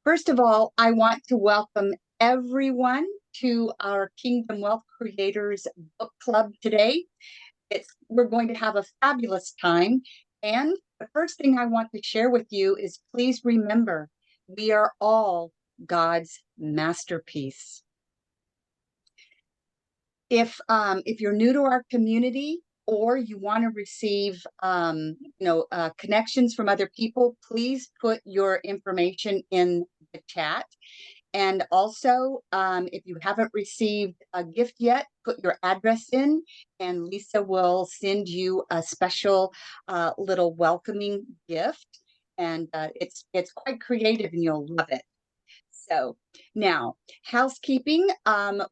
First of all, I want to welcome everyone to our Kingdom Wealth Creators Book Club today. We're going to have a fabulous time. And the first thing I want to share with you is please remember, we are all God's masterpiece. If you're new to our community or you want to receive connections from other people, please put your information in the chat. And also, if you haven't received a gift yet, put your address in, and Lisa will send you a special little welcoming gift. And it's quite creative, and you'll love it. So now, housekeeping.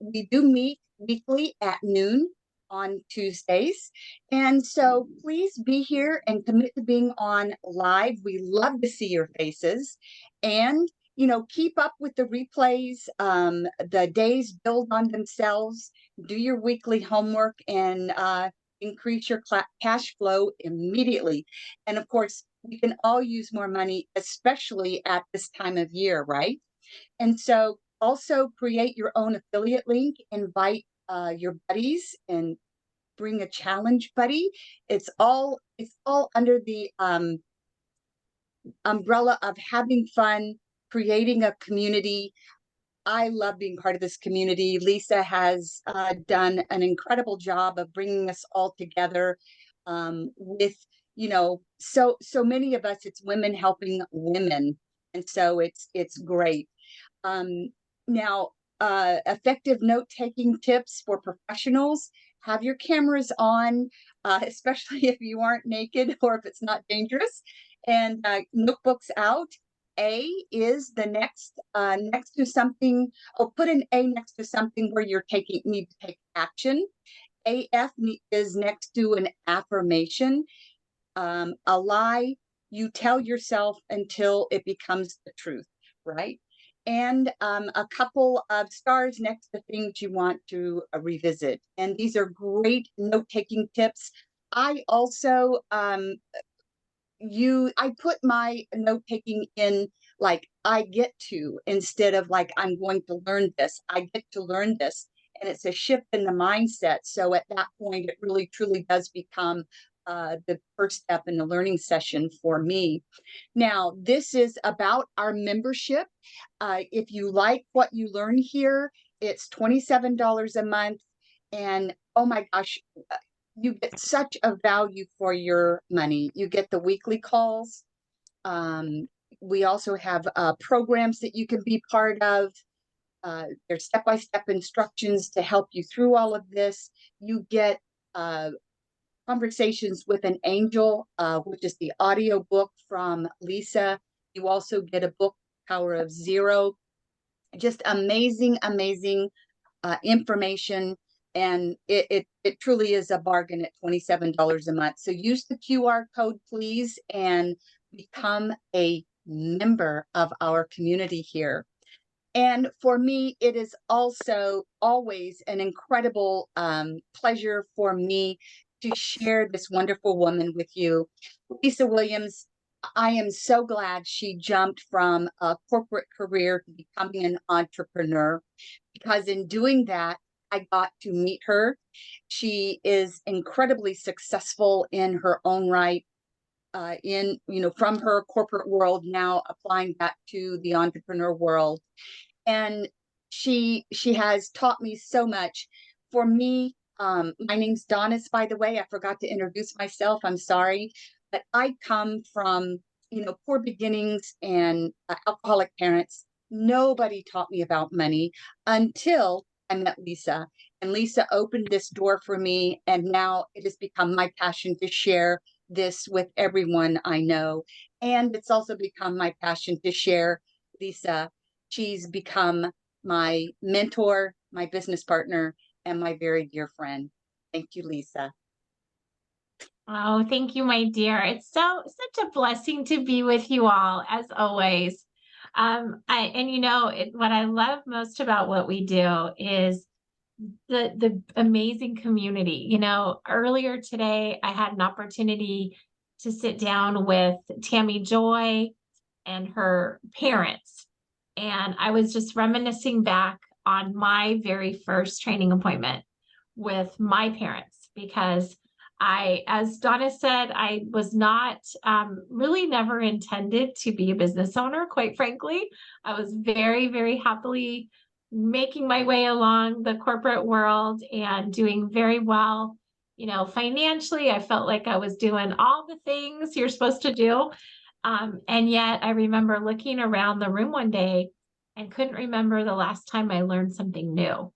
We do meet weekly at noon on Tuesdays. And so please be here and commit to being on live. We love to see your faces. And keep up with the replays. The days build on themselves. Do your weekly homework and increase your cash flow immediately. And of course, we can all use more money, especially at this time of year, right? And so also create your own affiliate link, invite your buddies and bring a challenge buddy. It's all under the umbrella of having fun, creating a community. I love being part of this community. Lisa has done an incredible job of bringing us all together with, so many of us, it's women helping women. And so it's great. Now, effective note-taking tips for professionals. Have your cameras on, especially if you aren't naked or if it's not dangerous, and notebooks out. A is the next to something. Oh, put an A next to something where you're need to take action. AF is next to an affirmation. A lie you tell yourself until it becomes the truth, right? And a couple of stars next to things you want to revisit. And these are great note-taking tips. I also I put my note-taking in like I get to, instead of like I'm going to learn this. I get to learn this. And it's a shift in the mindset. So at that point, it really truly does become the first step in the learning session for me. Now, this is about our membership. If you like what you learn here, it's $27 a month. And oh my gosh, you get such a value for your money. You get the weekly calls. We also have programs that you can be part of. There's step-by-step instructions to help you through all of this. You get conversations with an angel, which is the audio book from Lisa. You also get a book, Power of Zero. Just amazing information. And it truly is a bargain at $27 a month. So use the QR code, please, and become a member of our community here. And for me, it is also always an incredible pleasure for me to share this wonderful woman with you. Lisa Williams, I am so glad she jumped from a corporate career to becoming an entrepreneur, because in doing that, I got to meet her. She is incredibly successful in her own right, from her corporate world, now applying that to the entrepreneur world. And she has taught me so much. For me, my name's Donis, by the way. I forgot to introduce myself. I'm sorry. But I come from, poor beginnings and alcoholic parents. Nobody taught me about money until I met Lisa. And Lisa opened this door for me. And now it has become my passion to share this with everyone I know. And it's also become my passion to share Lisa. She's become my mentor, my business partner, and my very dear friend. Thank you, Lisa. Oh, thank you, my dear. It's such a blessing to be with you all, as always. What I love most about what we do is the amazing community. Earlier today, I had an opportunity to sit down with Tammy Joy and her parents. And I was just reminiscing back on my very first training appointment with my parents, because as Donna said, I was not really never intended to be a business owner, quite frankly. I was very, very happily making my way along the corporate world and doing very well. Financially, I felt like I was doing all the things you're supposed to do. And yet I remember looking around the room one day and couldn't remember the last time I learned something new.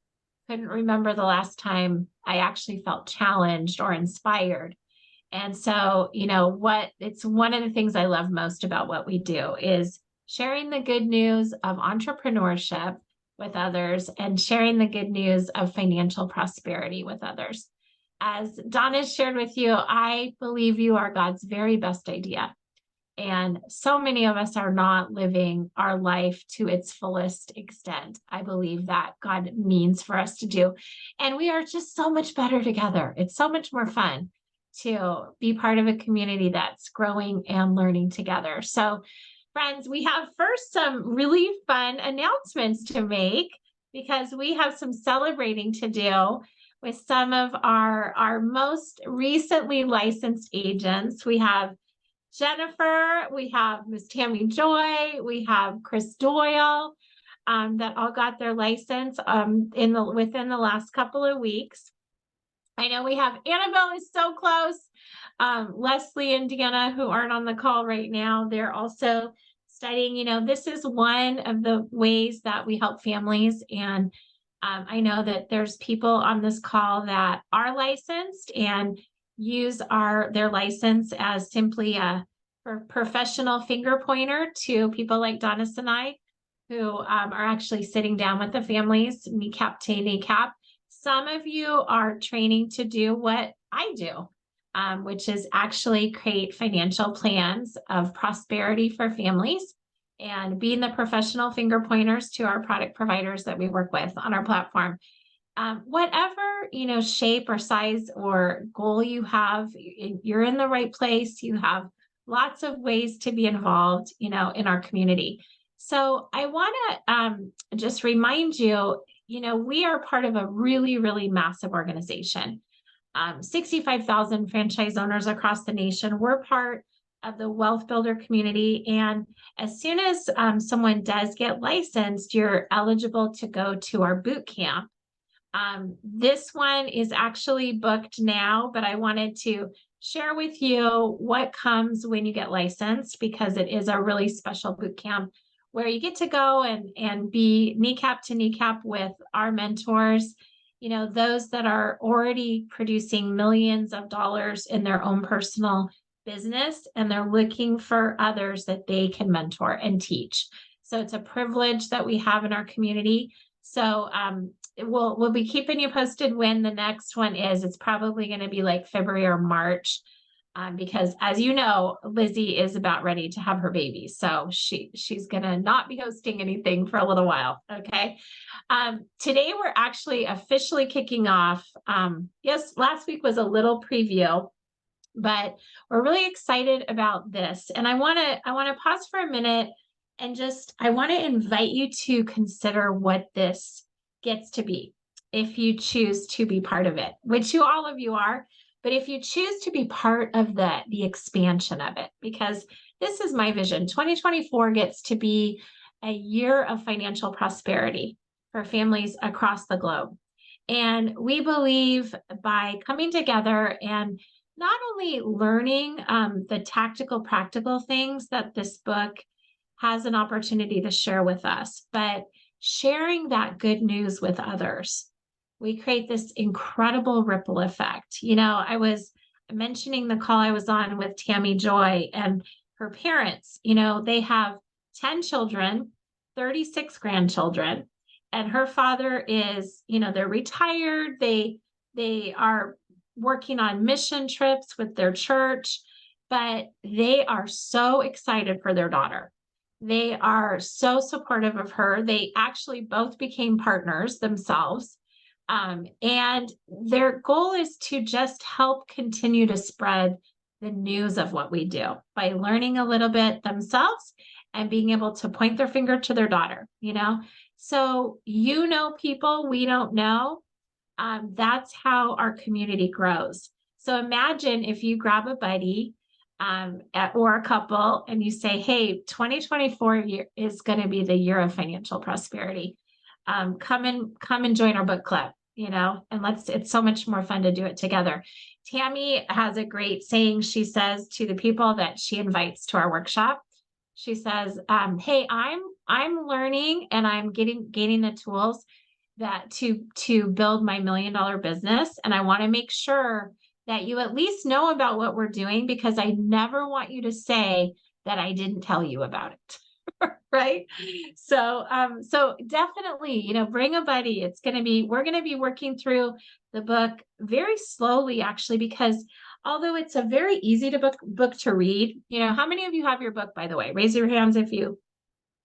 Couldn't remember the last time I actually felt challenged or inspired. And so, it's one of the things I love most about what we do is sharing the good news of entrepreneurship with others and sharing the good news of financial prosperity with others. As Donna shared with you, I believe you are God's very best idea. And so many of us are not living our life to its fullest extent. I believe that God means for us to do. And we are just so much better together. It's so much more fun to be part of a community that's growing and learning together. So, friends, we have first some really fun announcements to make, because we have some celebrating to do with some of our most recently licensed agents. We have Jennifer, we have Miss Tammy Joy, we have Chris Doyle, that all got their license within the last couple of weeks. I know we have Annabelle is so close. Leslie and Deanna, who aren't on the call right now, they're also studying. This is one of the ways that we help families. And I know that there's people on this call that are licensed and use their license as simply a professional finger pointer to people like Donna and I, who are actually sitting down with the families, kneecap to kneecap. Some of you are training to do what I do, which is actually create financial plans of prosperity for families and being the professional finger pointers to our product providers that we work with on our platform. Whatever, shape or size or goal you have, you're in the right place. You have lots of ways to be involved, in our community. So I want to just remind you, we are part of a really, really massive organization. 65,000 franchise owners across the nation. We're part of the Wealth Builder community. And as soon as someone does get licensed, you're eligible to go to our boot camp. This one is actually booked now, but I wanted to share with you what comes when you get licensed, because it is a really special boot camp where you get to go and be kneecap to kneecap with our mentors, those that are already producing millions of dollars in their own personal business, and they're looking for others that they can mentor and teach. So it's a privilege that we have in our community. So we'll be keeping you posted when the next one is. It's probably going to be like February or March, because as you know, Lizzie is about ready to have her baby. So she's going to not be hosting anything for a little while. Okay. Today we're actually officially kicking off. Yes, last week was a little preview, but we're really excited about this. And I want to pause for a minute and I want to invite you to consider what this gets to be if you choose to be part of it, which all of you are. But if you choose to be part of the expansion of it, because this is my vision, 2024 gets to be a year of financial prosperity for families across the globe. And we believe by coming together and not only learning the tactical, practical things that this book has an opportunity to share with us, but sharing that good news with others, we create this incredible ripple effect. I was mentioning the call I was on with Tammy Joy and her parents. They have 10 children, 36 grandchildren, and her father is, they're retired. They are working on mission trips with their church, but they are so excited for their daughter. They are so supportive of her. They actually both became partners themselves. And their goal is to just help continue to spread the news of what we do by learning a little bit themselves and being able to point their finger to their daughter, So, people we don't know. That's how our community grows. So imagine if you grab a buddy or a couple and you say, hey, 2024 is going to be the year of financial prosperity. Come and join our book club, and it's so much more fun to do it together. Tammy has a great saying. She says to the people that she invites to our workshop, she says, hey, I'm learning and I'm gaining the tools that to build my $1 million business. And I want to make sure that you at least know about what we're doing, because I never want you to say that I didn't tell you about it. Right. So definitely, bring a buddy. We're going to be working through the book very slowly, actually, because although it's a very easy book to read, how many of you have your book, by the way? Raise your hands if you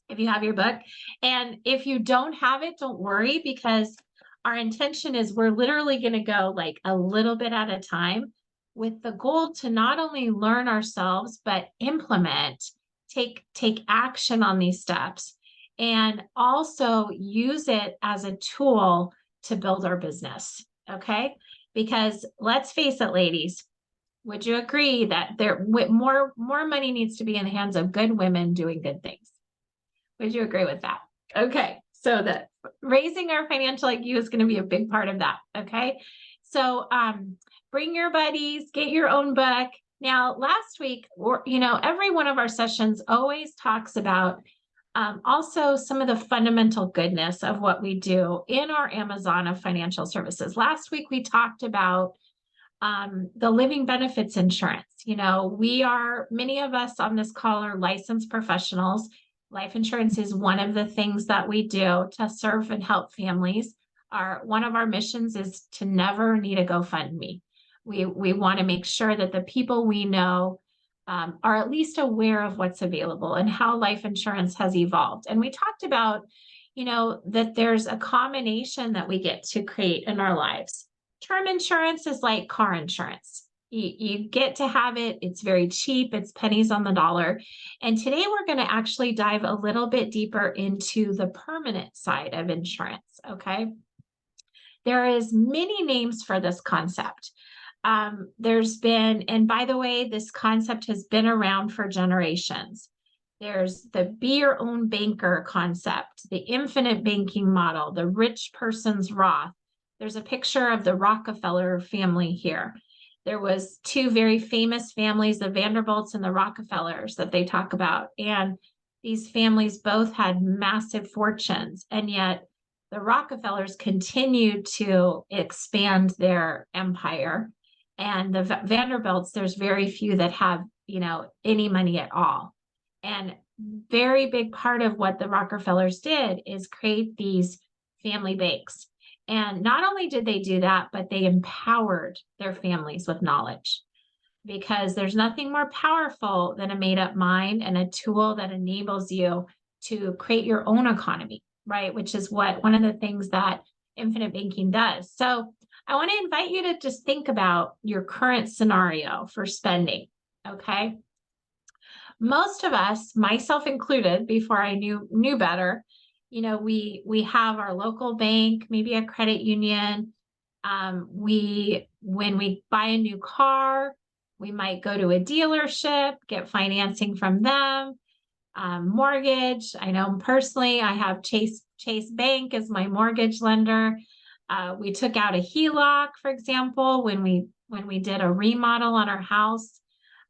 have your book. And if you don't have it, don't worry, because our intention is we're literally going to go like a little bit at a time, with the goal to not only learn ourselves, but implement, take action on these steps, and also use it as a tool to build our business. Okay. Because let's face it, ladies, would you agree that more money needs to be in the hands of good women doing good things? Would you agree with that? Okay. So that raising our financial IQ is going to be a big part of that. Okay. So, bring your buddies, get your own book. Now, last week, every one of our sessions always talks about, also some of the fundamental goodness of what we do in our Amazon of financial services. Last week, we talked about the living benefits insurance. Many of us on this call are licensed professionals. Life insurance is one of the things that we do to serve and help families. One of our missions is to never need a GoFundMe. We want to make sure that the people we know are at least aware of what's available and how life insurance has evolved. And we talked about, that there's a combination that we get to create in our lives. Term insurance is like car insurance. You get to have it. It's very cheap. It's pennies on the dollar. And today we're going to actually dive a little bit deeper into the permanent side of insurance. Okay. There is many names for this concept. And by the way, this concept has been around for generations. There's the be your own banker concept, the infinite banking model, the rich person's Roth. There's a picture of the Rockefeller family here. There was two very famous families, the Vanderbilts and the Rockefellers, that they talk about. And these families both had massive fortunes. And yet the Rockefellers continued to expand their empire. And the Vanderbilts, there's very few that have, any money at all. And very big part of what the Rockefellers did is create these family banks. And not only did they do that, but they empowered their families with knowledge, because there's nothing more powerful than a made-up mind and a tool that enables you to create your own economy, right? Which is one of the things that infinite banking does. So I want to invite you to just think about your current scenario for spending, okay? Most of us, myself included, before I knew better, we have our local bank, maybe a credit union. When we buy a new car, we might go to a dealership, get financing from them, mortgage. I know personally, I have Chase Bank as my mortgage lender. We took out a HELOC, for example, when we did a remodel on our house.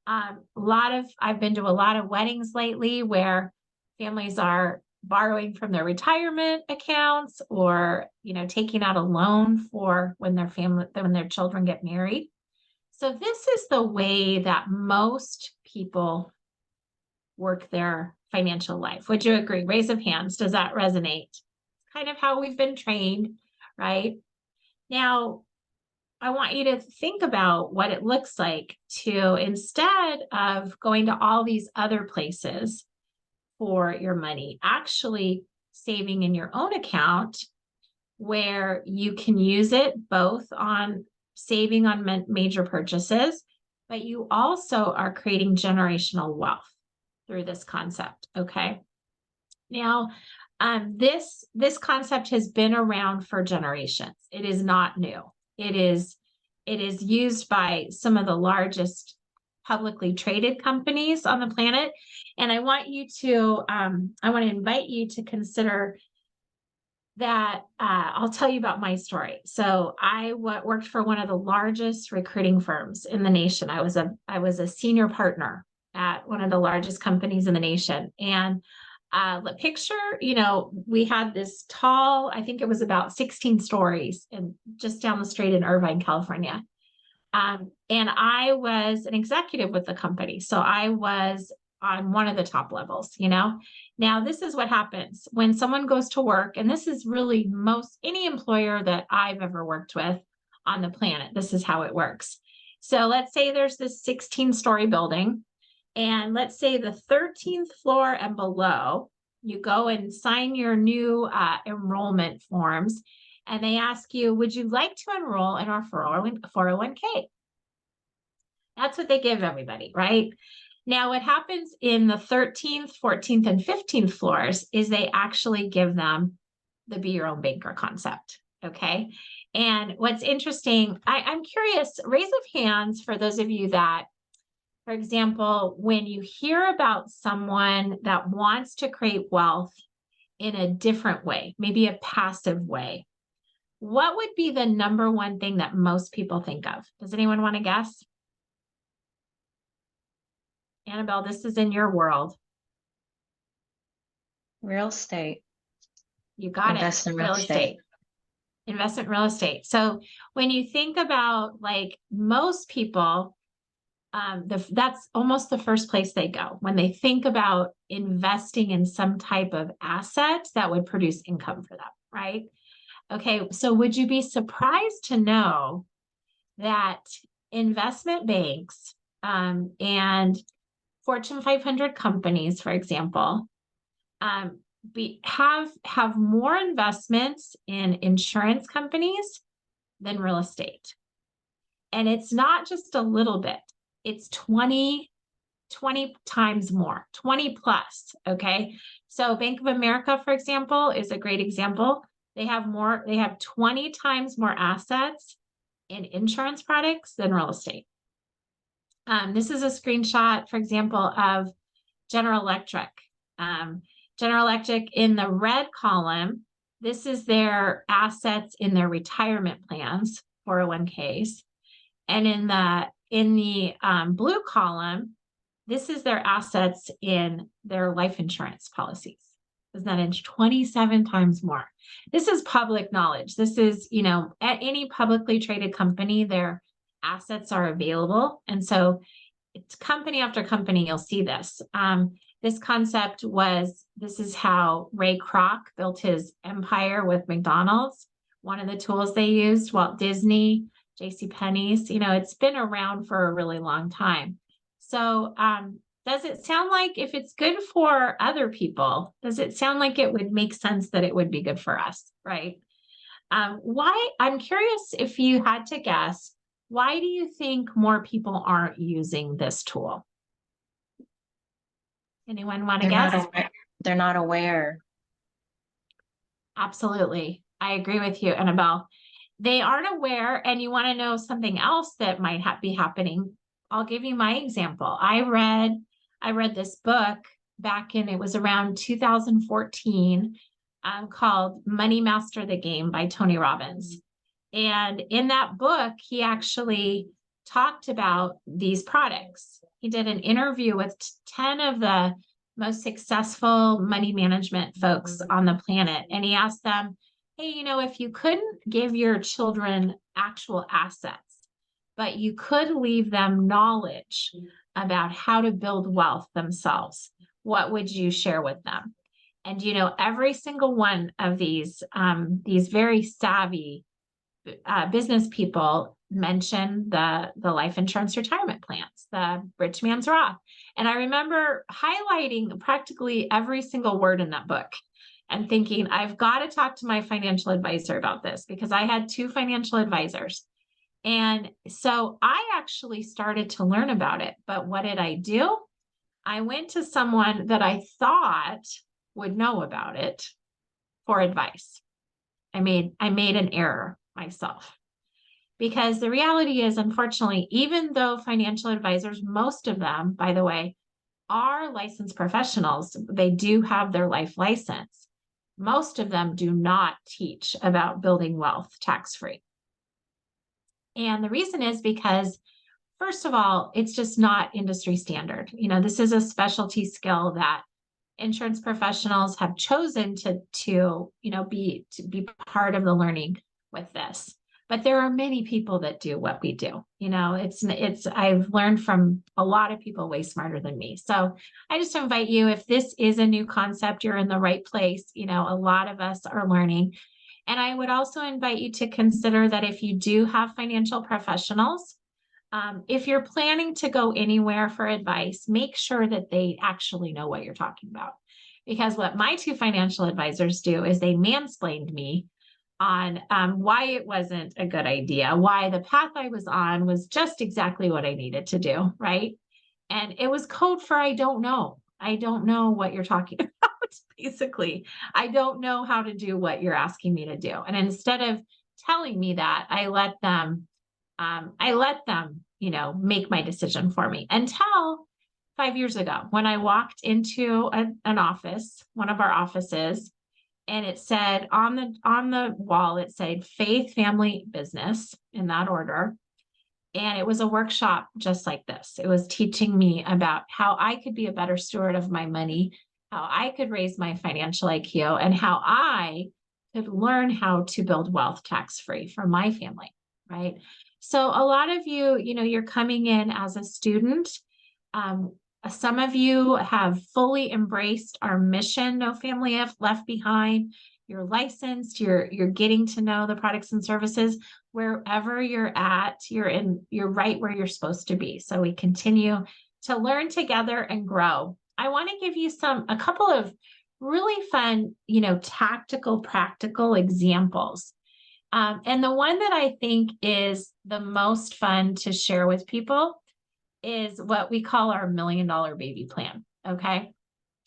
I've been to a lot of weddings lately where families are borrowing from their retirement accounts, or, taking out a loan for when their children get married. So this is the way that most people work their financial life. Would you agree? Raise of hands. Does that resonate? It's kind of how we've been trained, right? Now, I want you to think about what it looks like to, instead of going to all these other places for your money, actually saving in your own account, where you can use it both on saving on major purchases, but you also are creating generational wealth. through this concept. Okay. Now, this concept has been around for generations. It is not new. It is used by some of the largest publicly traded companies on the planet. And I want to invite you to consider that I'll tell you about my story. So I worked for one of the largest recruiting firms in the nation. I was a senior partner at one of the largest companies in the nation. And the picture, we had this tall, I think it was about 16 stories and just down the street in Irvine, California. And I was an executive with the company. So I was on one of the top levels, Now, this is what happens when someone goes to work, and this is really any employer that I've ever worked with on the planet. This is how it works. So let's say there's this 16-story building, and let's say the 13th floor and below, you go and sign your new enrollment forms, and they ask you, would you like to enroll in our 401k? That's what they give everybody, right? Now, what happens in the 13th, 14th, and 15th floors is they actually give them the be your own banker concept. Okay. And what's interesting, I'm curious, raise of hands for those of you that, for example, when you hear about someone that wants to create wealth in a different way, maybe a passive way, what would be the number one thing that most people think of? Does anyone want to guess? Annabelle, this is in your world. Real estate. You got Invest it. in real estate. Investment real estate. So when you think about most people, that's almost the first place they go when they think about investing in some type of asset that would produce income for them, right? Okay, so would you be surprised to know that investment banks and Fortune 500 companies, for example, have more investments in insurance companies than real estate? And it's not just a little bit. It's 20 times more, 20 plus, okay? So Bank of America, for example, is a great example. They have 20 times more assets in insurance products than real estate. This is a screenshot, for example, of General Electric. General Electric, in the red column, this is their assets in their retirement plans, 401ks. And in the blue column, this is their assets in their life insurance policies. Isn't that 27 times more? This is public knowledge. This is, at any publicly traded company, their assets are available. And so it's company after company, you'll see this. This concept this is how Ray Kroc built his empire with McDonald's. One of the tools they used, Walt Disney, JCPenney's, it's been around for a really long time. So does it sound like if it's good for other people, does it sound like it would make sense that it would be good for us, right? I'm curious if you had to guess, why do you think more people aren't using this tool? Anyone want to guess? They're not aware. Absolutely. I agree with you, Annabelle. They aren't aware, and you want to know something else that might be happening. I'll give you my example. I read this book it was around 2014, called Money Master the Game by Tony Robbins. And in that book, he actually talked about these products. He did an interview with 10 of the most successful money management folks on the planet. And he asked them, hey, if you couldn't give your children actual assets, but you could leave them knowledge about how to build wealth themselves, what would you share with them? And, every single one of these very savvy business people mention the life insurance retirement plans, the rich man's Roth. And I remember highlighting practically every single word in that book and thinking, I've got to talk to my financial advisor about this, because I had 2 financial advisors. And so I actually started to learn about it. But what did I do? I went to someone that I thought would know about it for advice. I made an error myself, because the reality is, unfortunately, even though financial advisors, most of them, by the way, are licensed professionals, they do have their life license. Most of them do not teach about building wealth tax-free. And the reason is because, first of all, it's just not industry standard. This is a specialty skill that insurance professionals have chosen to be part of the learning with this. But there are many people that do what we do. I've learned from a lot of people way smarter than me. So I just invite you, if this is a new concept, you're in the right place. A lot of us are learning. And I would also invite you to consider that if you do have financial professionals, if you're planning to go anywhere for advice, make sure that they actually know what you're talking about. Because what my two financial advisors do is they mansplained me on why it wasn't a good idea, why the path I was on was just exactly what I needed to do, right? And it was code for I don't know. I don't know what you're talking about, basically. I don't know how to do what you're asking me to do. And instead of telling me that, I let them, make my decision for me, until 5 years ago when I walked into an office, one of our offices, and it said on the wall, it said faith, family, business, in that order. And it was a workshop just like this. It was teaching me about how I could be a better steward of my money, how I could raise my financial IQ, and how I could learn how to build wealth tax-free for my family, right? So a lot of you, you're coming in as a student. Some of you have fully embraced our mission, No Family Left Behind. You're licensed, you're getting to know the products and services. Wherever you're at, you're right where you're supposed to be. So we continue to learn together and grow. I want to give you a couple of really fun, tactical, practical examples. And the one that I think is the most fun to share with people is what we call our $1 million baby plan. Okay.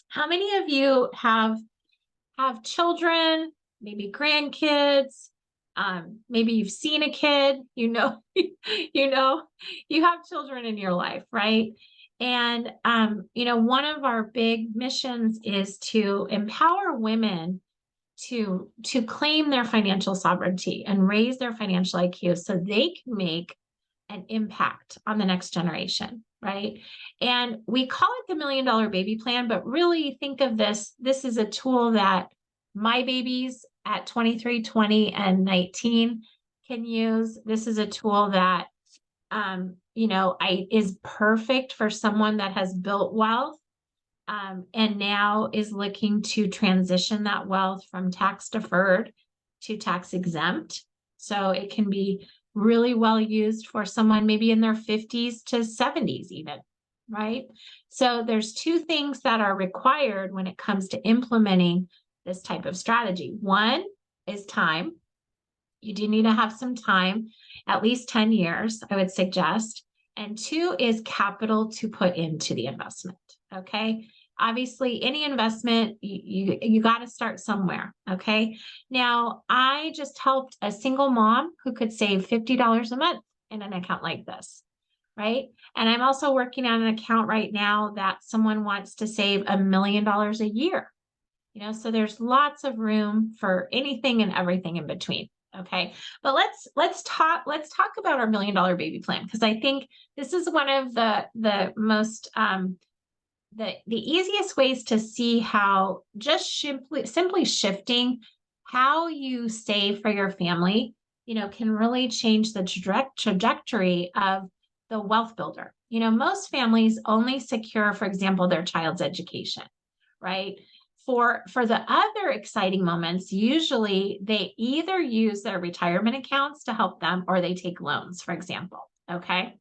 How many of you have children, maybe grandkids? Maybe you've seen a kid, you have children in your life, right? And, one of our big missions is to empower women to claim their financial sovereignty and raise their financial IQ so they can make an impact on the next generation, right? And we call it the $1 million baby plan, but really think of this is a tool that my babies at 23, 20, and 19 can use. This is a tool that, is perfect for someone that has built wealth, and now is looking to transition that wealth from tax deferred to tax exempt. So it can be really well used for someone maybe in their 50s to 70s even, right? So there's two things that are required when it comes to implementing this type of strategy. One is time. You do need to have some time, at least 10 years, I would suggest. And two is capital to put into the investment, okay? Obviously, any investment, you got to start somewhere, okay? Now, I just helped a single mom who could save $50 a month in an account like this, right? And I'm also working on an account right now that someone wants to save $1 million a year. So there's lots of room for anything and everything in between. Okay. But let's talk about our $1 million baby plan, because I think this is one of the most the easiest ways to see how just simply shifting how you save for your family, can really change the trajectory of the wealth builder. Most families only secure, for example, their child's education, right? For the other exciting moments, usually they either use their retirement accounts to help them, or they take loans, for example. Okay.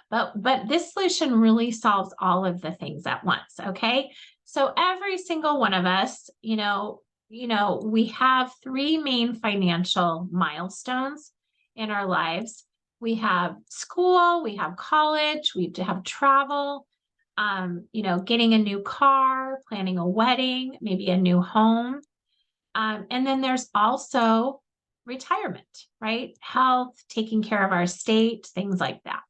But this solution really solves all of the things at once. Okay. So every single one of us, we have three main financial milestones in our lives. We have school, we have college, we have travel, getting a new car, planning a wedding, maybe a new home. And then there's also retirement, right? Health, taking care of our estate, things like that,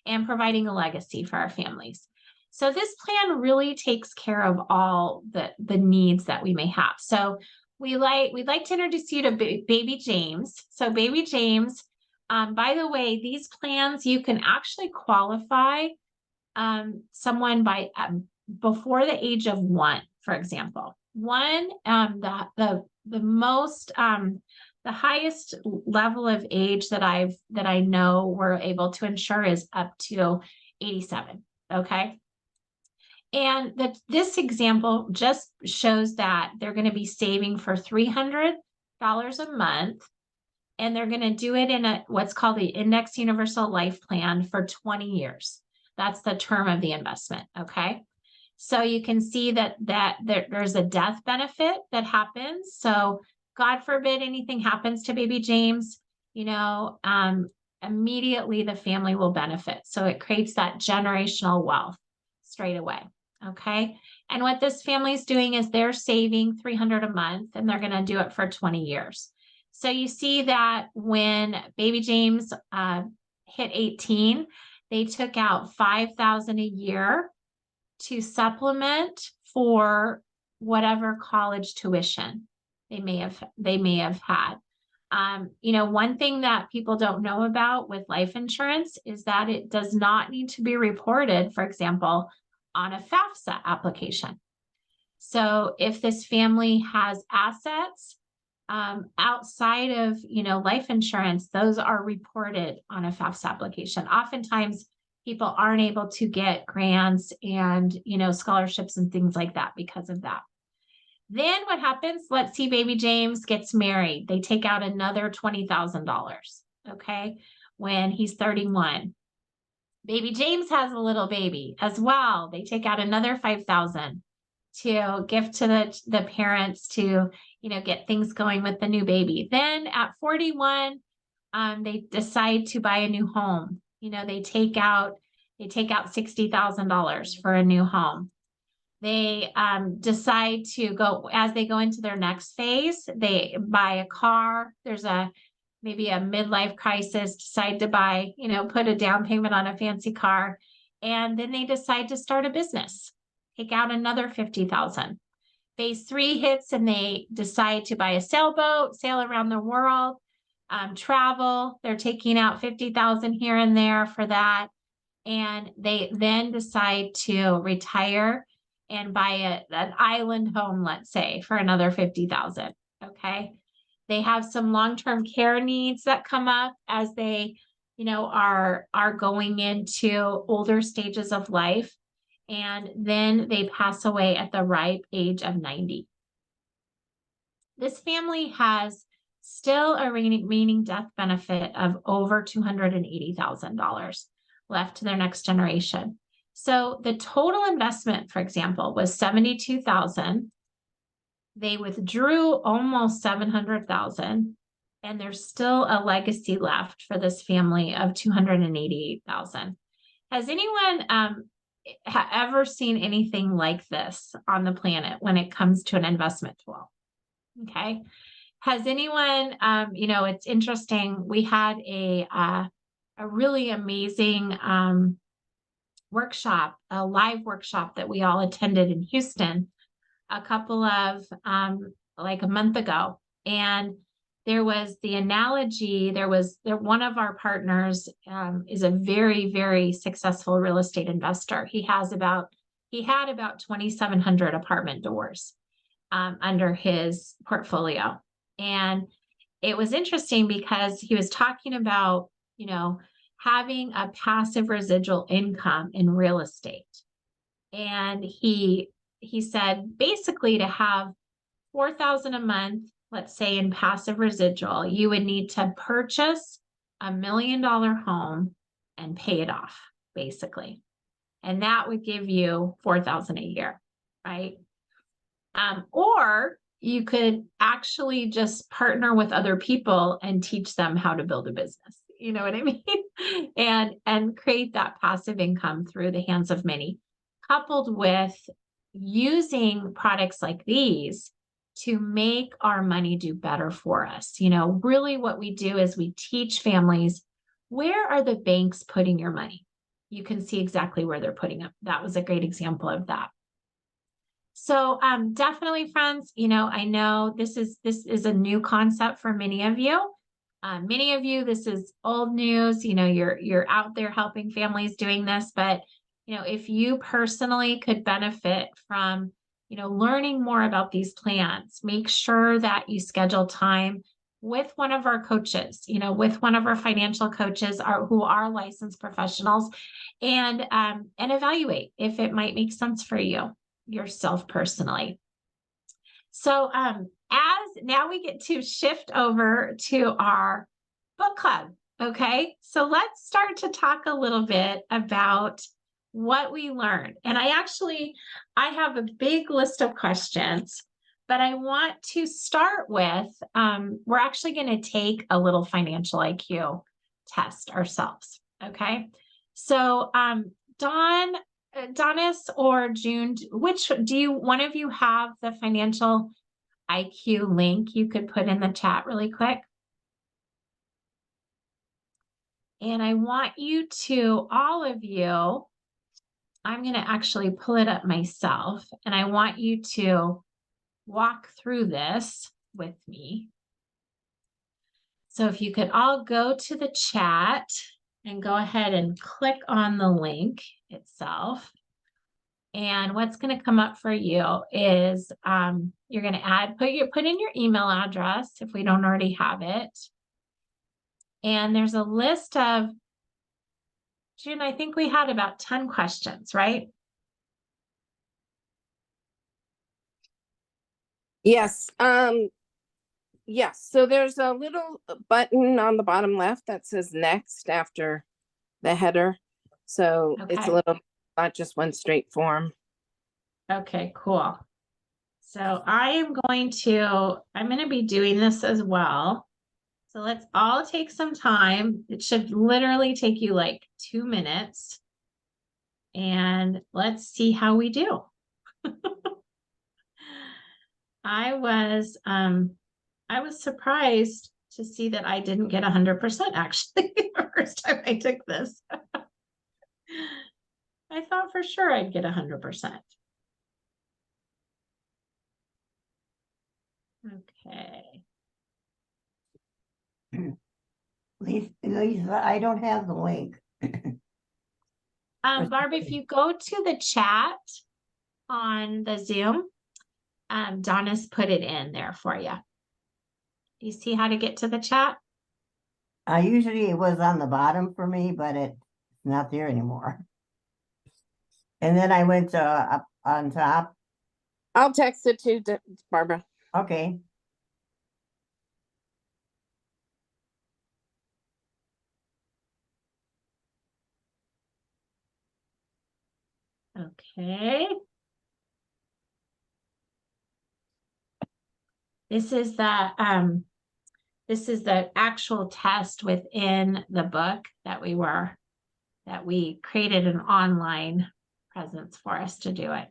and providing a legacy for our families. So this plan really takes care of all the needs that we may have. So we'd like to introduce you to baby James. So baby James, by the way, these plans, you can actually qualify someone by before the age of 1, for example. 1, the most the highest level of age that I know we're able to insure is up to 87. Okay. And this example just shows that they're going to be saving for $300 a month, and they're going to do it in what's called the Index Universal Life Plan for 20 years. That's the term of the investment. Okay. So you can see that there's a death benefit that happens. So God forbid anything happens to baby James, immediately the family will benefit. So it creates that generational wealth straight away. Okay. And what this family is doing is they're saving $300 a month, and they're going to do it for 20 years. So you see that when baby James hit 18, they took out $5,000 a year to supplement for whatever college tuition they may have had. One thing that people don't know about with life insurance is that it does not need to be reported, for example, on a FAFSA application. So if this family has assets outside of, life insurance, those are reported on a FAFSA application. Oftentimes people aren't able to get grants and, scholarships and things like that because of that. Then what happens? Let's see, baby James gets married. They take out another $20,000. Okay. When he's 31. Baby James has a little baby as well. They take out another $5,000 to give to the parents to, get things going with the new baby. Then at 41, they decide to buy a new home. They take out $60,000 for a new home. They decide to as they go into their next phase, they buy a car. There's maybe a midlife crisis, decide to buy, put a down payment on a fancy car. And then they decide to start a business, take out another $50,000. Phase 3 hits, and they decide to buy a sailboat, sail around the world, travel. They're taking out $50,000 here and there for that. And they then decide to retire and buy an island home, let's say, for another $50,000. Okay. They have some long-term care needs that come up as they, are going into older stages of life. And then they pass away at the ripe age of 90. This family has still a remaining death benefit of over $280,000 left to their next generation. So the total investment, for example, was $72,000. They withdrew almost $700,000, and there's still a legacy left for this family of $288,000. Has anyone ever seen anything like this on the planet when it comes to an investment tool? Okay. Has anyone, it's interesting. We had a really amazing workshop, a live workshop that we all attended in Houston a couple of like a month ago. And there was the analogy, one of our partners is a very, very successful real estate investor. He had about 2,700 apartment doors under his portfolio. And it was interesting because he was talking about, having a passive residual income in real estate. And he said basically to have $4,000 a month, let's say in passive residual, you would need to purchase $1 million home and pay it off, basically. And that would give you $4,000 a year, right? Or you could actually just partner with other people and teach them how to build a business. You know what I mean? And create that passive income through the hands of many. coupled with using products like these to make our money do better for us. Really what we do is we teach families, where are the banks putting your money? You can see exactly where they're putting it. That was a great example of that. So definitely, friends, I know this is a new concept for many of you. Many of you, this is old news. You're out there helping families doing this, but if you personally could benefit from learning more about these plans, make sure that you schedule time with one of our coaches, with one of our financial coaches who are licensed professionals, and evaluate if it might make sense for you yourself personally. So as now we get to shift over to our book club. Okay, so let's start to talk a little bit about what we learned. And I have a big list of questions, but I want to start with, we're actually going to take a little financial IQ test ourselves. Okay, so Donis or June, one of you have the financial IQ link you could put in the chat really quick? And I want you to, all of you, I'm going to actually pull it up myself, and I want you to walk through this with me. So if you could all go to the chat and go ahead and click on the link itself. And what's going to come up for you is you're going to put in your email address if we don't already have it. And there's a list of, June, I think we had about 10 questions, right? Yes. Yes. So there's a little button on the bottom left that says next after the header. So it's a little, not just one straight form. Okay, cool. So I'm going to be doing this as well. So let's all take some time. It should literally take you like 2 minutes. And let's see how we do. I was surprised to see that I didn't get 100% actually the first time I took this. I thought for sure I'd get 100%. Okay. Lisa, I don't have the link. Barb, if you go to the chat on the Zoom, Donna's put it in there for you. Do you see how to get to the chat? Usually it was on the bottom for me, but it's not there anymore. And then I went to up on top. I'll text it to Barbara. Okay. Okay. This is the actual test within the book that we created an online presence for us to do it.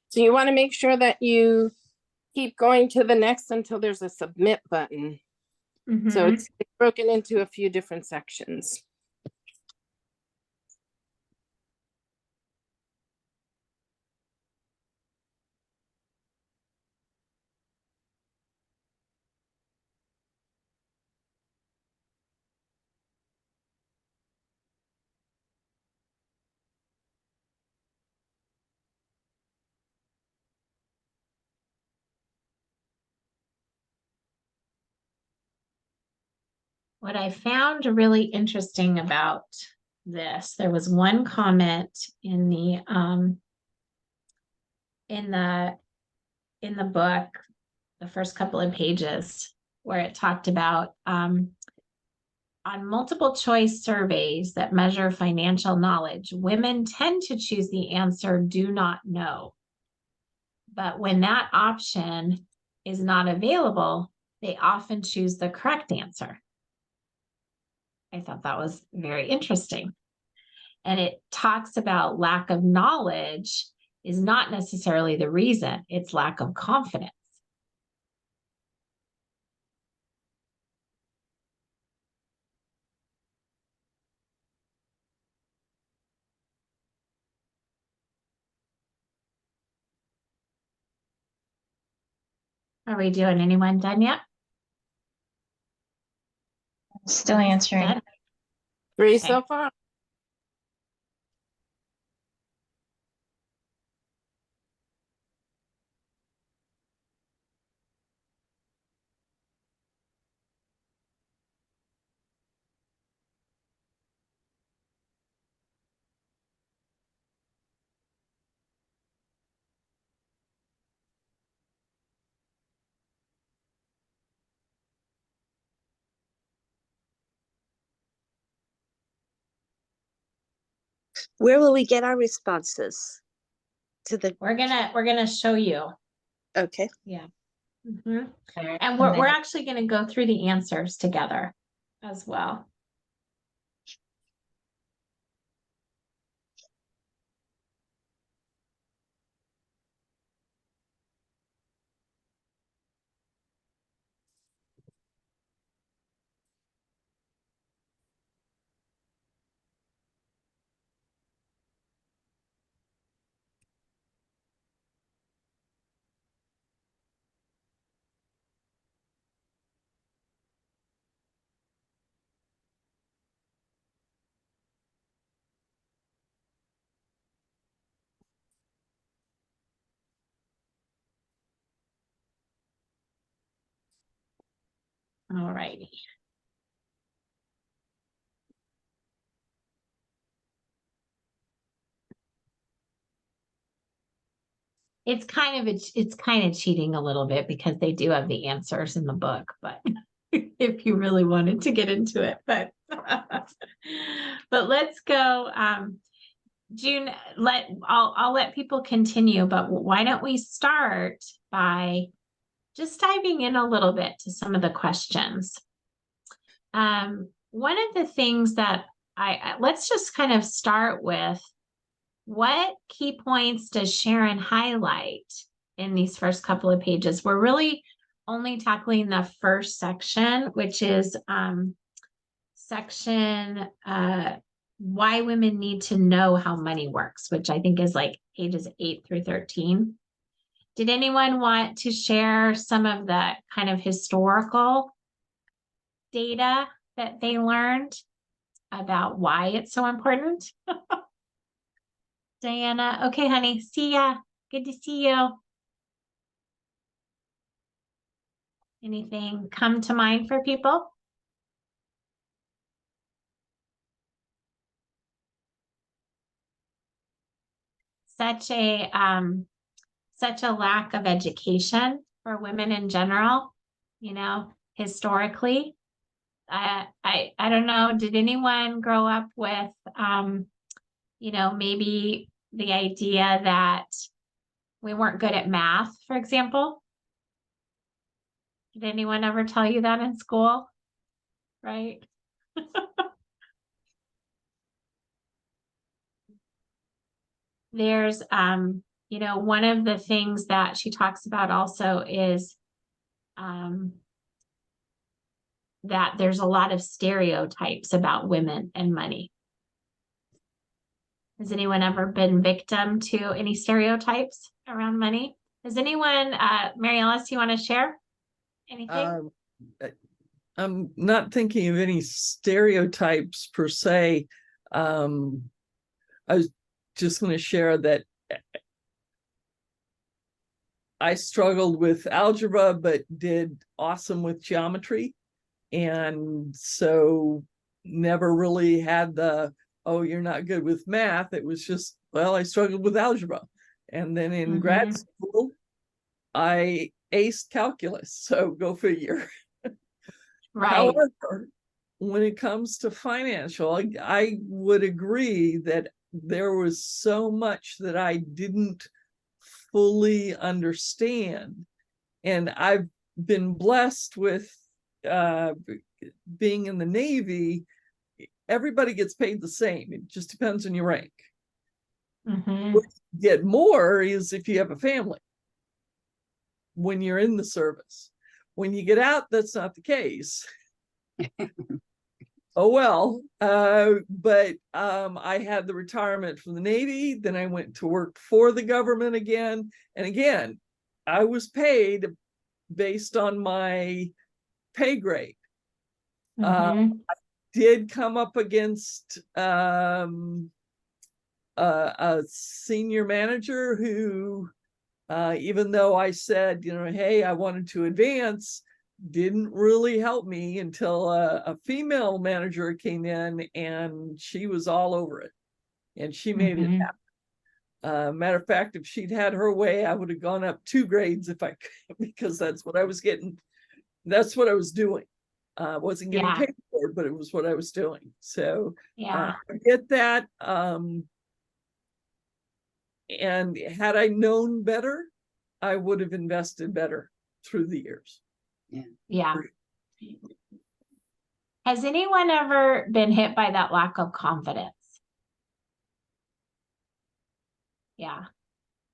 So you want to make sure that you keep going to the next until there's a submit button. So it's broken into a few different sections. What I found really interesting about this, there was one comment in the book, the first couple of pages, where it talked about on multiple choice surveys that measure financial knowledge, women tend to choose the answer "do not know." But when that option is not available, they often choose the correct answer. I thought that was very interesting. And it talks about lack of knowledge is not necessarily the reason, it's lack of confidence. Are we doing anyone done yet? Still answering. Done? 3 Okay. so far. Where will we get our responses? To the, We're gonna show you. okay. Yeah. Mhm. Okay. And we're actually gonna go through the answers together as well. All righty. It's kind of cheating a little bit because they do have the answers in the book, but if you really wanted to get into it, but let's go. June, I'll let people continue, but why don't we start by just diving in a little bit to some of the questions. One of the things that let's just kind of start with, what key points does Sharon highlight in these first couple of pages? We're really only tackling the first section, which is section why women need to know how money works, which I think is like pages 8 through 13. Did anyone want to share some of the kind of historical data that they learned about why it's so important? Diana, okay, honey, see ya. Good to see you. Anything come to mind for people? Such a lack of education for women in general, you know, historically. I don't know, did anyone grow up with you know, maybe the idea that we weren't good at math, for example? Did anyone ever tell you that in school? Right? There's, you know, one of the things that she talks about also is that there's a lot of stereotypes about women and money. Has anyone ever been victim to any stereotypes around money? Does anyone, Mary Alice, you want to share anything? I'm not thinking of any stereotypes per se. I was just going to share that I struggled with algebra, but did awesome with geometry. And so never really had the, oh, you're not good with math. It was just, well, I struggled with algebra. And then in grad school, I aced calculus. So go figure. Right. However, when it comes to financial, I would agree that there was so much that I didn't fully understand. And I've been blessed with being in the Navy everybody gets paid the same. It just depends on your rank. Mhm. What you get more is if you have a family when you're in the service. When you get out, that's not the case. Oh well, but I had the retirement from the Navy, then I went to work for the government again, and again, I was paid based on my pay grade. Mhm. Did come up against a senior manager who, even though I said, hey, I wanted to advance, didn't really help me until a female manager came in and she was all over it and she made it Mhm. happen. Matter of fact, if she'd had her way, I would have gone up 2 grades if I could, because that's what I was getting. That's what I was doing. Wasn't getting Yeah. paid for it, but it was what I was doing. So Yeah. I get that. And had I known better, I would have invested better through the years. Yeah. Has anyone ever been hit by that lack of confidence? Yeah.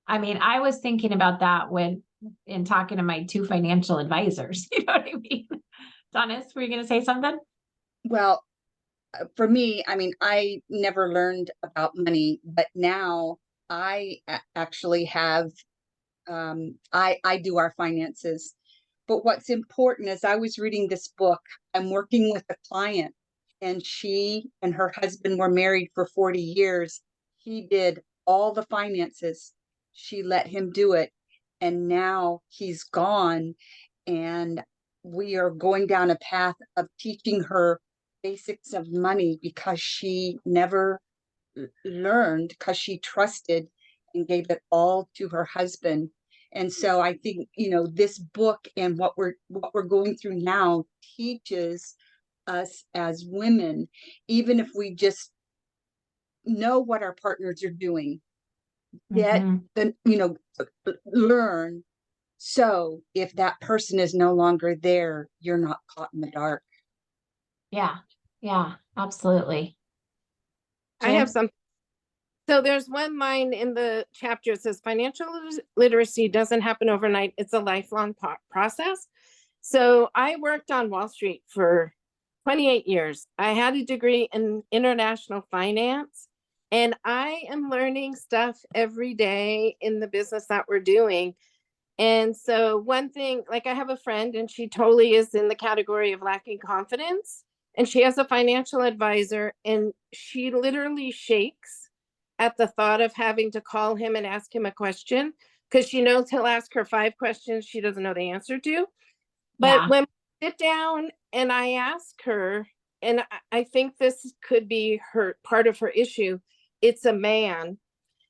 I mean, I was thinking about that in talking to my 2 financial advisors. You know what I mean? Donis, were you going to say something? Well, for me, I mean, I never learned about money, but now I actually have, I do our finances. But what's important is I was reading this book, I'm working with a client, and she and her husband were married for 40 years. He did all the finances. She let him do it. And now he's gone. And we are going down a path of teaching her basics of money because she never learned, because she trusted and gave it all to her husband. And so I think, this book and what we're going through now teaches us as women, even if we just know what our partners are doing, get Mhm. learn. So if that person is no longer there, you're not caught in the dark. Yeah. Yeah, absolutely. I have Jen? some. So there's one line in the chapter. It says financial literacy doesn't happen overnight. It's a lifelong process. So I worked on Wall Street for 28 years. I had a degree in international finance, and I am learning stuff every day in the business that we're doing. And so one thing, like I have a friend and she totally is in the category of lacking confidence, and she has a financial advisor and she literally shakes at the thought of having to call him and ask him a question because she knows he'll ask her 5 questions she doesn't know the answer to. But Yeah. when we sit down and I ask her, and I think this could be her part of her issue, it's a man.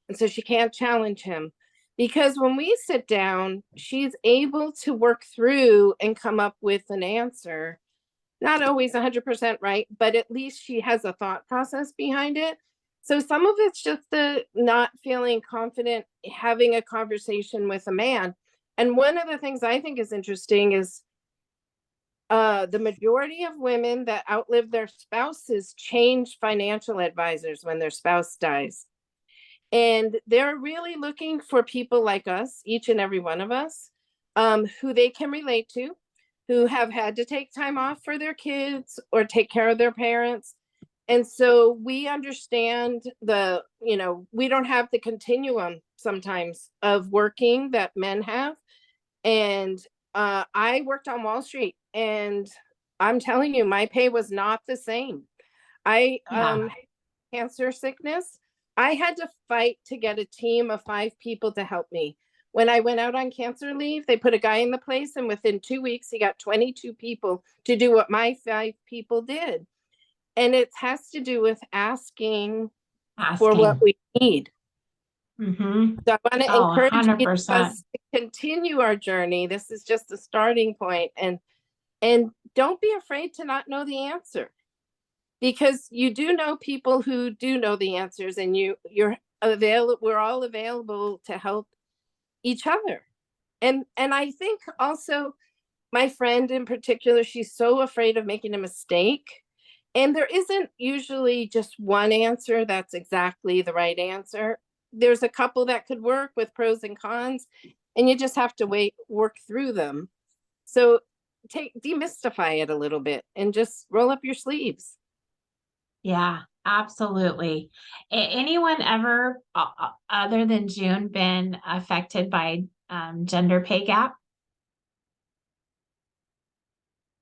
And so she can't challenge him. Because when we sit down, she's able to work through and come up with an answer. Not always 100% right, but at least she has a thought process behind it. So some of it's just the not feeling confident having a conversation with a man. And one of the things I think is interesting is the majority of women that outlive their spouses change financial advisors when their spouse dies. And they're really looking for people like us, each and every one of us, who they can relate to, who have had to take time off for their kids or take care of their parents. And so we understand we don't have the continuum sometimes of working that men have. And I worked on Wall Street, and I'm telling you, my pay was not the same. I Yeah. cancer sickness. I had to fight to get a team of 5 people to help me. When I went out on cancer leave, they put a guy in the place, and within 2 weeks, he got 22 people to do what my 5 people did. And it has to do with asking for what we need. Mm-hmm. So I want to Oh, encourage 100%. us to continue our journey. This is just a starting point, and don't be afraid to not know the answer, because you do know people who do know the answers, and you're available. We're all available to help each other. And I think also my friend in particular, she's so afraid of making a mistake. And there isn't usually just one answer that's exactly the right answer. There's a couple that could work with pros and cons, and you just have to work through them. So demystify it a little bit and just roll up your sleeves. Yeah, absolutely. Anyone ever, other than June, been affected by gender pay gap?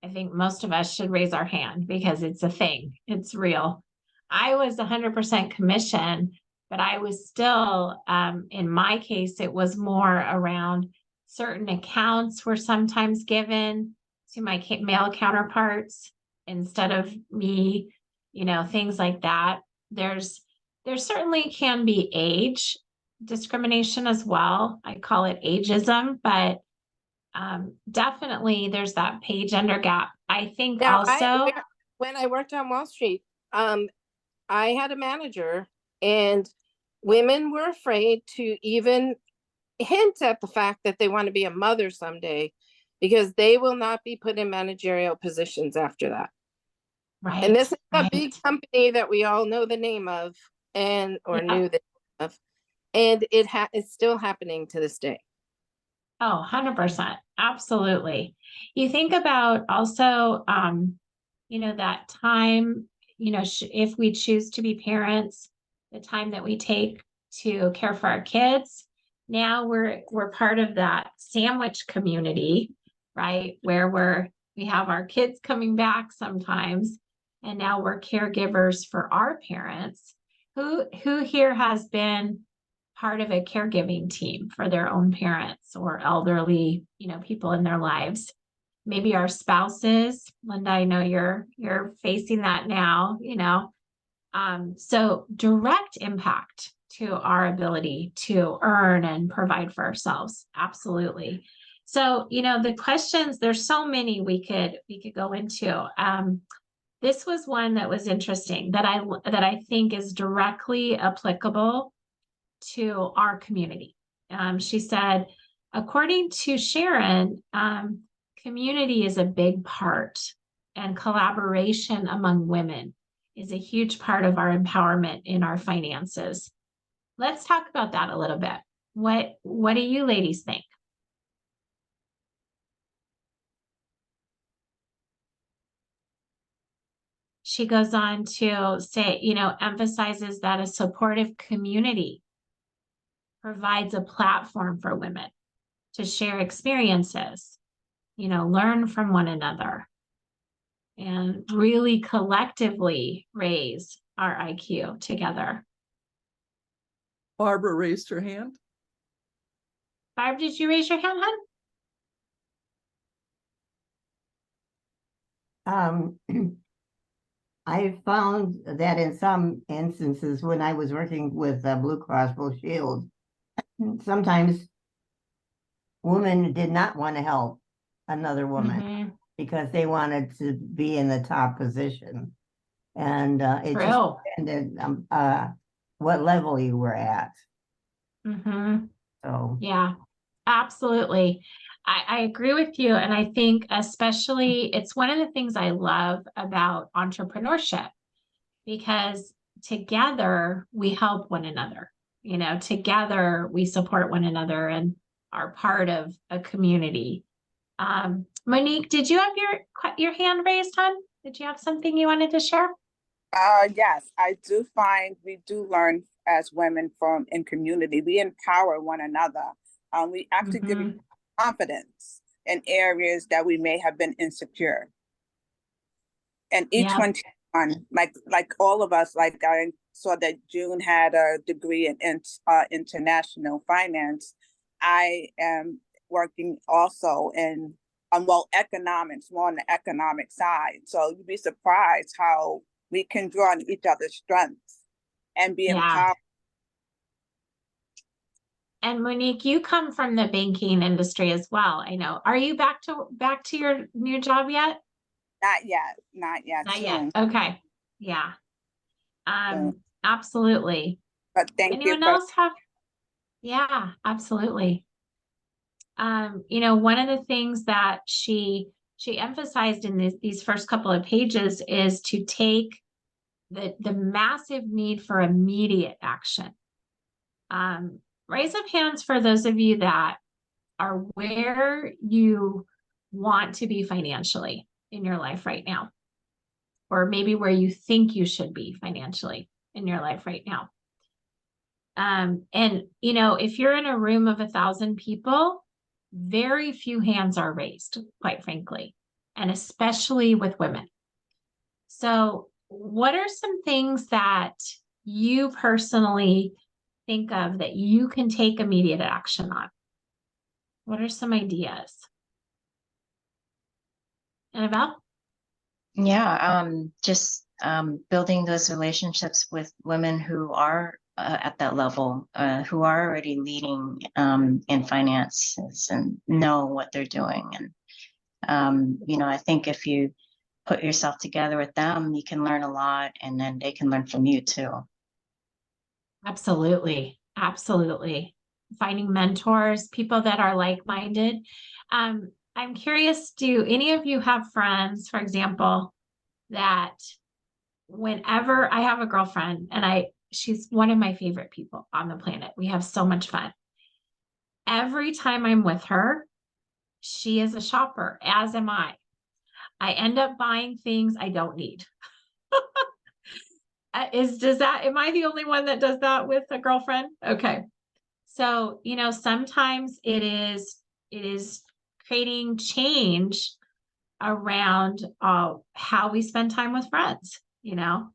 I think most of us should raise our hand because it's a thing. It's real. I was 100% commission, but I was still, in my case, it was more around certain accounts were sometimes given to my male counterparts instead of me, things like that. There certainly can be age discrimination as well. I call it ageism, but definitely there's that pay gender gap. I think Now, also when I worked on Wall Street, I had a manager, and women were afraid to even hint at the fact that they want to be a mother someday, because they will not be put in managerial positions after that. right. And this is a right. big company that we all know the name of knew the name of, and it's still happening to this day. Oh, 100%. Absolutely. You think about also, that time, if we choose to be parents, the time that we take to care for our kids. Now we're part of that sandwich community, right? Where we have our kids coming back sometimes, and now we're caregivers for our parents. Who here has been part of a caregiving team for their own parents or elderly, people in their lives? Maybe our spouses. Linda, I know you're facing that now, so direct impact to our ability to earn and provide for ourselves. Absolutely. So, the questions, there's so many we could go into. This was one that was interesting that I think is directly applicable to our community. She said, according to Sharon, community is a big part, and collaboration among women is a huge part of our empowerment in our finances. Let's talk about that a little bit. What do you ladies think? She goes on to say, emphasizes that a supportive community provides a platform for women to share experiences, learn from one another, and really collectively raise our IQ together. Barbara raised her hand. Barb, did you raise your hand, hon? I found that in some instances when I was working with Blue Cross Blue Shield, sometimes women did not want to help another woman because they wanted to be in the top position. And it just depended what level you were at. So yeah, absolutely. I agree with you. And I think especially it's one of the things I love about entrepreneurship, because together we help one another, together we support one another and are part of a community. Monique, did you have your hand raised, hon? Did you have something you wanted to share? Yes, I do find we do learn as women in community. We empower one another. We actually give confidence in areas that we may have been insecure. And each one, like all of us, like I saw that June had a degree in international finance. I am working also in economics, more on the economic side. So you'd be surprised how we can draw on each other's strengths and be empowered. And Monique, you come from the banking industry as well. I know. Are you back to your new job yet? Not yet. Not yet. Okay. Yeah. Absolutely. But thank you. Anyone else have? Yeah, absolutely. One of the things that she she emphasized in these first couple of pages is to take the massive need for immediate action. Raise up hands for those of you that are where you want to be financially in your life right now, or maybe where you think you should be financially in your life right now. And you know, if you're in a room of 1,000 people, very few hands are raised, quite frankly, and especially with women. So what are some things that you personally think of that you can take immediate action on? What are some ideas? Annabelle? Yeah, just building those relationships with women who are at that level, who are already leading in finances and know what they're doing. And, you know, I think if you put yourself together with them, you can learn a lot, and then they can learn from you too. Absolutely. Absolutely. Finding mentors, people that are like-minded. I'm curious, do any of you have friends, for example, that whenever I have a girlfriend and she's one of my favorite people on the planet. We have so much fun. Every time I'm with her, she is a shopper, as am I. I end up buying things I don't need. Am I the only one that does that with a girlfriend? Okay. So, you know, sometimes it is creating change around how we spend time with friends. You know,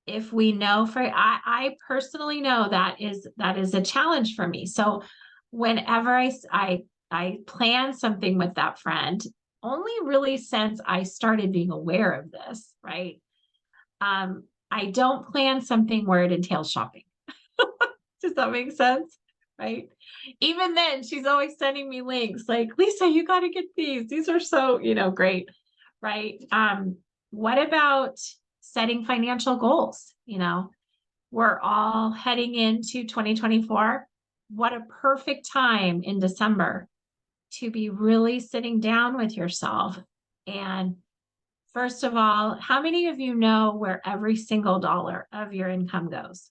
if we know I personally know that is a challenge for me. So whenever I plan something with that friend, only really since I started being aware of this, right? I don't plan something where it entails shopping. Does that make sense? Right? Even then, she's always sending me links like, Lisa, you got to get these. These are so, you know, great. Right? What about setting financial goals? You know, we're all heading into 2024. What a perfect time in December to be really sitting down with yourself. And first of all, how many of you know where every single dollar of your income goes?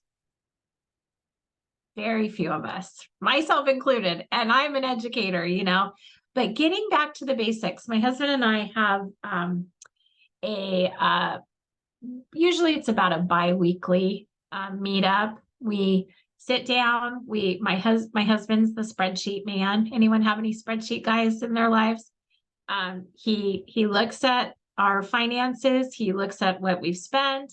Very few of us, myself included, and I'm an educator, you know, but getting back to the basics, my husband and I have usually it's about a bi-weekly meetup. We sit down, my husband's the spreadsheet man. Anyone have any spreadsheet guys in their lives? He looks at our finances, he looks at what we've spent.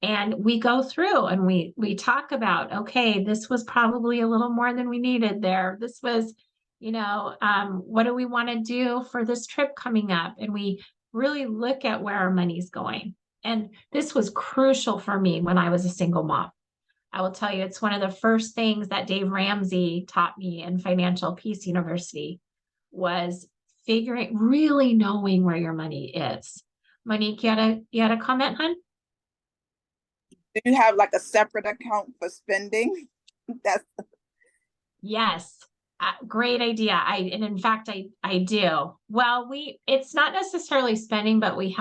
And we go through and we talk about, okay, this was probably a little more than we needed there. This was, you know, what do we want to do for this trip coming up? And we really look at where our money's going. And this was crucial for me when I was a single mom. I will tell you, it's one of the first things that Dave Ramsey taught me in Financial Peace University was really knowing where your money is. Monique, you had a comment, hon? Do you have like a separate account for spending? Yes. Great idea. And in fact, I do. Well, it's not necessarily spending, but we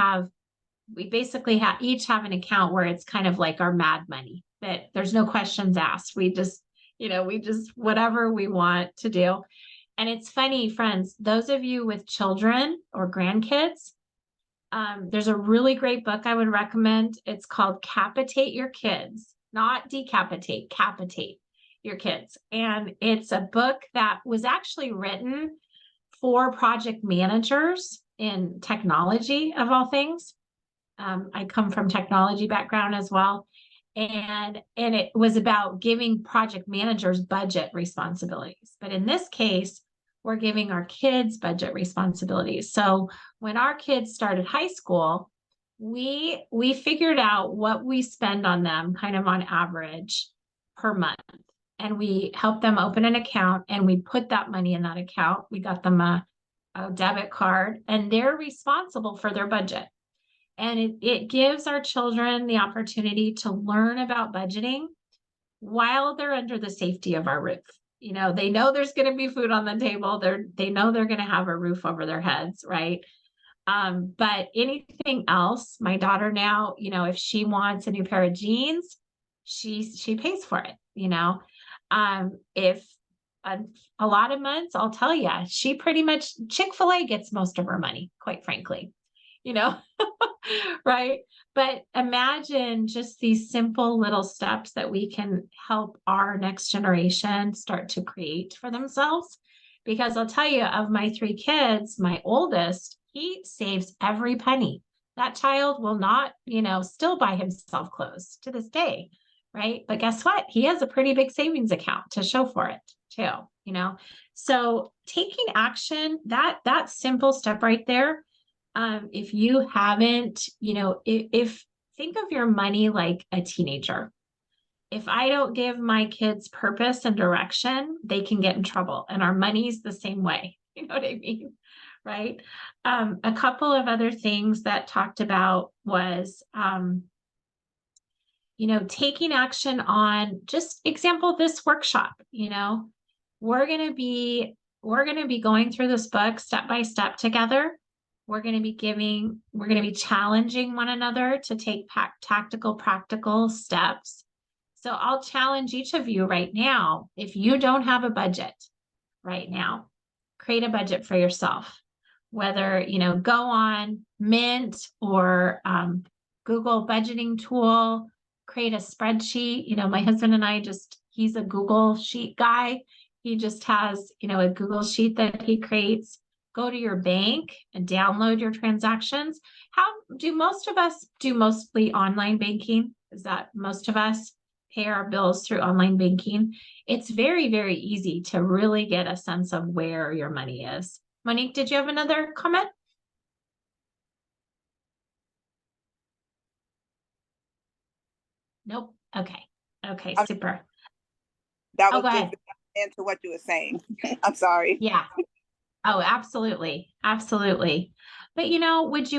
basically each have an account where it's kind of like our mad money, that there's no questions asked. We just whatever we want to do. And it's funny, friends, those of you with children or grandkids, there's a really great book I would recommend. It's called Capitate Your Kids, not decapitate, capitate your kids. And it's a book that was actually written for project managers in technology, of all things. I come from technology background as well. And it was about giving project managers budget responsibilities. But in this case, we're giving our kids budget responsibilities. So when our kids started high school, we figured out what we spend on them kind of on average per month. And we helped them open an account and we put that money in that account. We got them a debit card and they're responsible for their budget. And it gives our children the opportunity to learn about budgeting while they're under the safety of our roof. They know there's going to be food on the table. They know they're going to have a roof over their heads, right? But anything else, my daughter now, if she wants a new pair of jeans, she pays for it, if a lot of months, I'll tell you, she pretty much Chick-fil-A gets most of her money, quite frankly, right? But imagine just these simple little steps that we can help our next generation start to create for themselves. Because I'll tell you, of my 3 kids, my oldest, he saves every penny. That child will not, still buy himself clothes to this day, right? But guess what? He has a pretty big savings account to show for it too, So taking action, that simple step right there, if you haven't, if think of your money like a teenager. If I don't give my kids purpose and direction, they can get in trouble. And our money's the same way. You know what I mean? Right? A couple of other things that talked about was, taking action on, just example, this workshop, we're going to be going through this book step by step together. We're going to be challenging one another to take tactical, practical steps. So I'll challenge each of you right now, if you don't have a budget right now, create a budget for yourself. Whether, go on Mint or Google budgeting tool, create a spreadsheet. My husband and I he's a Google Sheet guy. He just has, a Google Sheet that he creates. Go to your bank and download your transactions. How do most of us do mostly online banking? Is that most of us pay our bills through online banking? It's very, very easy to really get a sense of where your money is. Monique, did you have another comment? Nope. Okay, super. That was go just ahead. into what you were saying. I'm sorry. Yeah. Oh, absolutely. Absolutely. But would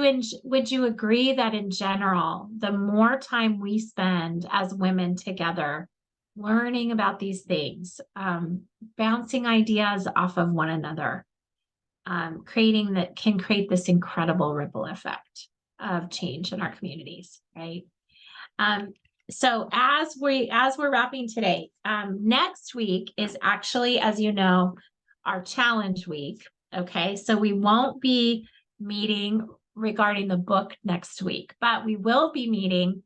you agree that in general, the more time we spend as women together learning about these things, bouncing ideas off of one another, can create this incredible ripple effect of change in our communities, right? So as we're wrapping today, next week is actually, as you know, our challenge week. Okay, so we won't be meeting regarding the book next week, but we will be meeting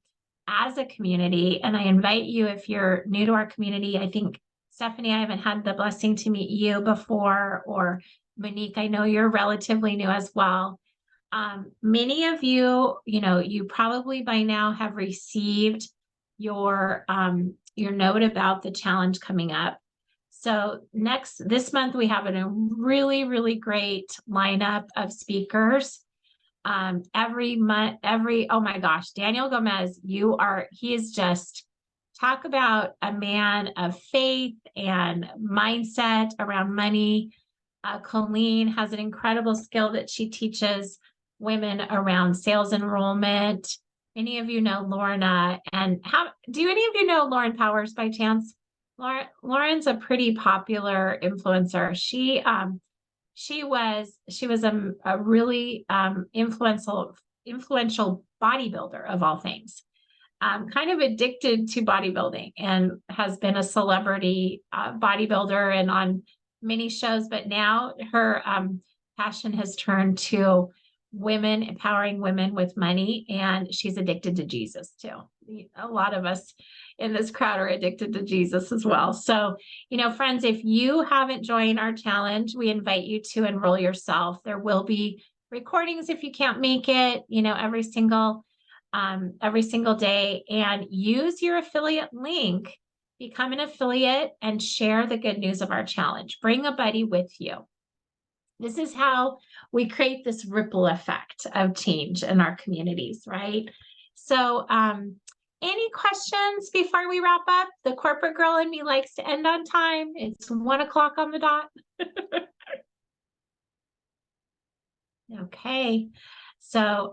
as a community. And I invite you, if you're new to our community, I think Stephanie, I haven't had the blessing to meet you before, or Monique, I know you're relatively new as well. Many of you, you probably by now have received your note about the challenge coming up. So this month we have a really, really great lineup of speakers. Every month, oh my gosh, Daniel Gomez, he is just, talk about a man of faith and mindset around money. Colleen has an incredible skill that she teaches women around sales enrollment. Any of you know Lorna, and do any of you know Lauren Powers by chance? Lauren's a pretty popular influencer. She was a really influential bodybuilder of all things. Kind of addicted to bodybuilding and has been a celebrity bodybuilder and on many shows, but now her passion has turned to empowering women with money, and she's addicted to Jesus too. A lot of us in this crowd are addicted to Jesus as well. So, friends, if you haven't joined our challenge, we invite you to enroll yourself. There will be recordings if you can't make it, every single day, and use your affiliate link, become an affiliate, and share the good news of our challenge. Bring a buddy with you. This is how we create this ripple effect of change in our communities, right? So, any questions before we wrap up? The corporate girl in me likes to end on time. It's 1:00 on the dot. Okay. So